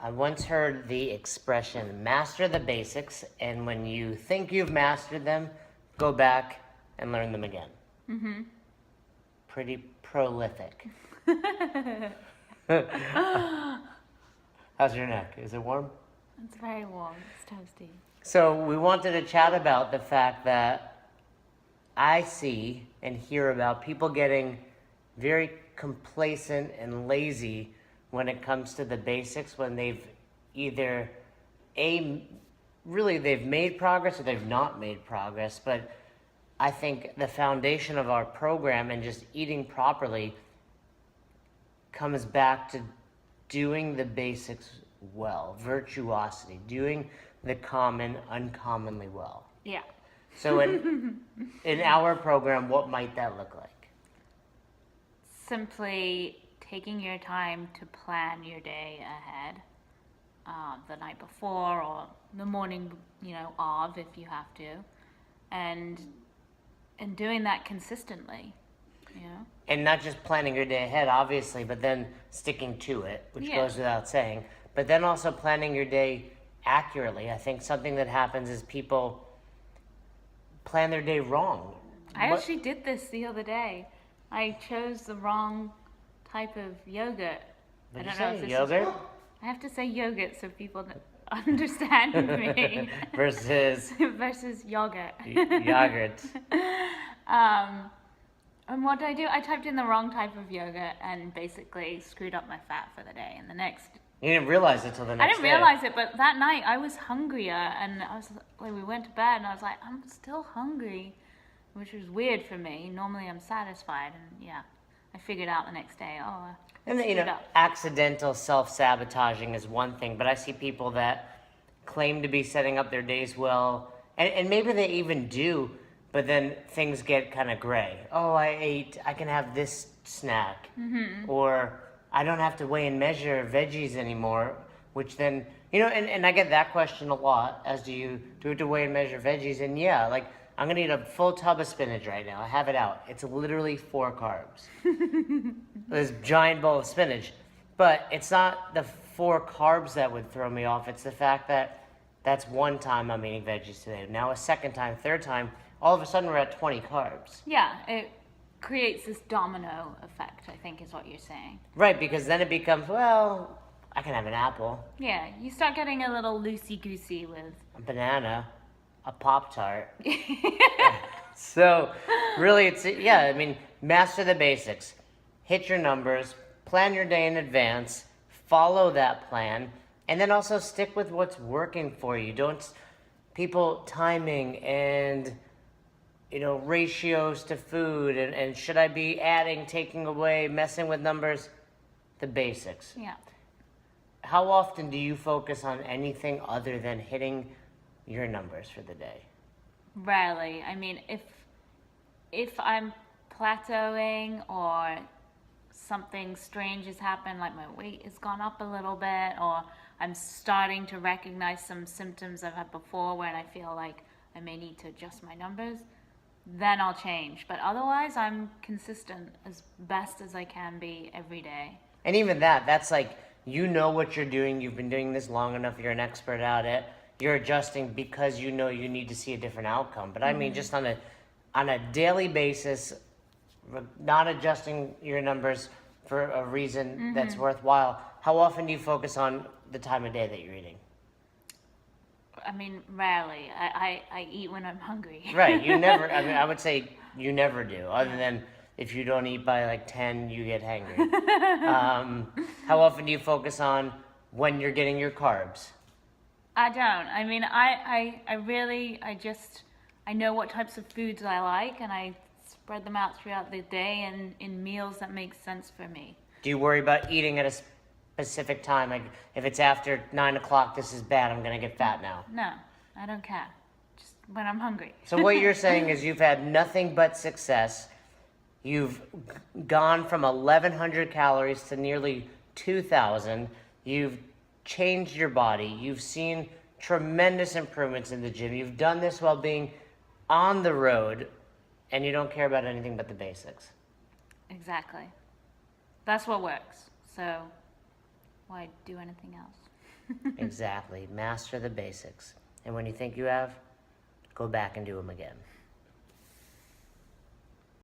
I once heard the expression, master the basics, and when you think you've mastered them, go back and learn them again. Mm-hmm. Pretty prolific. How's your neck? Is it warm? It's very warm. It's toasty. So we wanted to chat about the fact that I see and hear about people getting very complacent and lazy when it comes to the basics, when they've either they've made progress or they've not made progress. But I think the foundation of our program and just eating properly comes back to doing the basics well, virtuosity, doing the common uncommonly well. Yeah. So in our program, what might that look like? Simply taking your time to plan your day ahead, the night before or the morning, of, if you have to, and doing that consistently, And not just planning your day ahead, obviously, but then sticking to it, which goes without saying. But then also planning your day accurately. I think something that happens is people plan their day wrong. I actually did this the other day. I chose the wrong type of yogurt. I don't know if this yogurt? I have to say yogurt so people understand me. versus yogurt. Yogurt. And what did I do? I typed in the wrong type of yogurt and basically screwed up my fat for the day. And the next... You didn't realize it till the next day. I didn't realize it, but that night I was hungrier, and we went to bed, and I was like, I'm still hungry, which was weird for me. Normally I'm satisfied, and I figured out the next day, and accidental self-sabotaging is one thing, but I see people that claim to be setting up their days well, and maybe they even do, but then things get kind of gray. Oh, I can have this snack, or I don't have to weigh and measure veggies anymore, which then, and I get that question a lot, as do you, do you have to weigh and measure veggies? And I'm going to eat a full tub of spinach right now. I have it out. It's literally 4 carbs. This giant bowl of spinach. But it's not the 4 carbs that would throw me off. It's the fact that that's one time I'm eating veggies today. Now a second time, third time, all of a sudden we're at 20 carbs. Yeah, it creates this domino effect, I think is what you're saying. Right, because then it becomes, well, I can have an apple. Yeah, you start getting a little loosey-goosey with... a banana, a Pop-Tart. So, really, master the basics. Hit your numbers, plan your day in advance, follow that plan, and then also stick with what's working for you. Timing and... ratios to food, and should I be adding, taking away, messing with numbers? The basics. Yeah. How often do you focus on anything other than hitting your numbers for the day? Rarely. I mean, if I'm plateauing or something strange has happened, like my weight has gone up a little bit, or I'm starting to recognize some symptoms I've had before when I feel like I may need to adjust my numbers, then I'll change. But otherwise, I'm consistent as best as I can be every day. And even that's like, what you're doing. You've been doing this long enough. You're an expert at it. You're adjusting because you need to see a different outcome. But I mean, just on a daily basis, not adjusting your numbers for a reason that's worthwhile. How often do you focus on the time of day that you're eating? I mean, rarely. I eat when I'm hungry. Right. You never, I would say you never do, other than if you don't eat by like 10, you get hangry. How often do you focus on when you're getting your carbs? I don't. I mean, I know what types of foods I like, and I spread them out throughout the day and in meals that make sense for me. Do you worry about eating at a specific time? Like, if it's after 9 o'clock, this is bad, I'm going to get fat now. No, I don't care. Just when I'm hungry. So what you're saying is you've had nothing but success. You've gone from 1,100 calories to nearly 2,000. You've changed your body. You've seen tremendous improvements in the gym. You've done this while being on the road, and you don't care about anything but the basics. Exactly. That's what works. So why do anything else? Exactly. Master the basics. And when you think you have, go back and do them again.